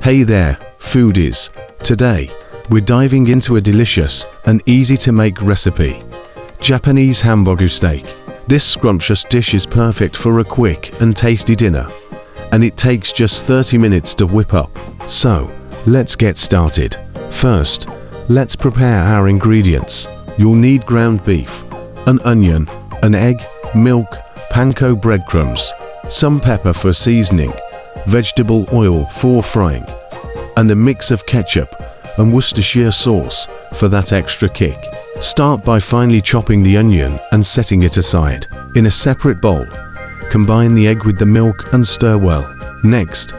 Hey there, foodies. Today, we're diving into a delicious and easy to make recipe. Japanese hamburgu steak. This scrumptious dish is perfect for a quick and tasty dinner, and it takes just 30 minutes to whip up. So, let's get started. First, let's prepare our ingredients. You'll need ground beef, an onion, an egg, milk, panko breadcrumbs, some pepper for seasoning, vegetable oil for frying, and a mix of ketchup and Worcestershire sauce for that extra kick. Start by finely chopping the onion and setting it aside. In a separate bowl, combine the egg with the milk and stir well. Next,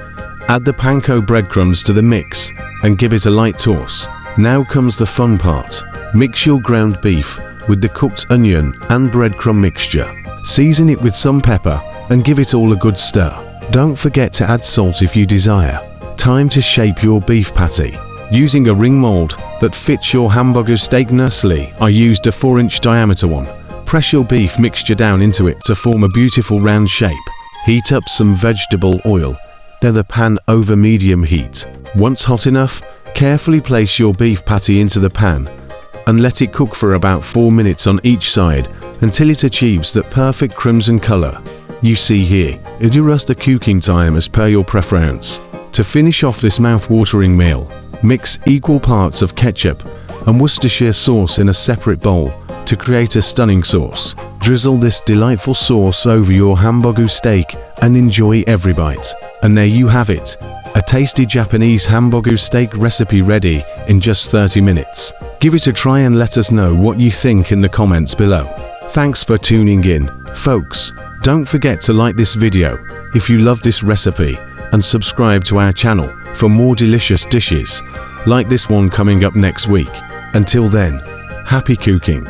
add the panko breadcrumbs to the mix and give it a light toss. Now comes the fun part. Mix your ground beef with the cooked onion and breadcrumb mixture. Season it with some pepper and give it all a good stir. Don't forget to add salt if you desire. Time to shape your beef patty. Using a ring mold that fits your hamburger steak nicely, I used a 4-inch diameter one. Press your beef mixture down into it to form a beautiful round shape. Heat up some vegetable oil. Let the pan over medium heat. Once hot enough, carefully place your beef patty into the pan and let it cook for about 4 minutes on each side until it achieves that perfect crimson color you see here. Adjust the cooking time as per your preference. To finish off this mouth-watering meal, mix equal parts of ketchup and Worcestershire sauce in a separate bowl to create a stunning sauce. Drizzle this delightful sauce over your hamburgu steak and enjoy every bite. And there you have it, a tasty Japanese hamburgu steak recipe ready in just 30 minutes. Give it a try and let us know what you think in the comments below. Thanks for tuning in, folks. Don't forget to like this video if you love this recipe and subscribe to our channel for more delicious dishes like this one coming up next week. Until then, happy cooking.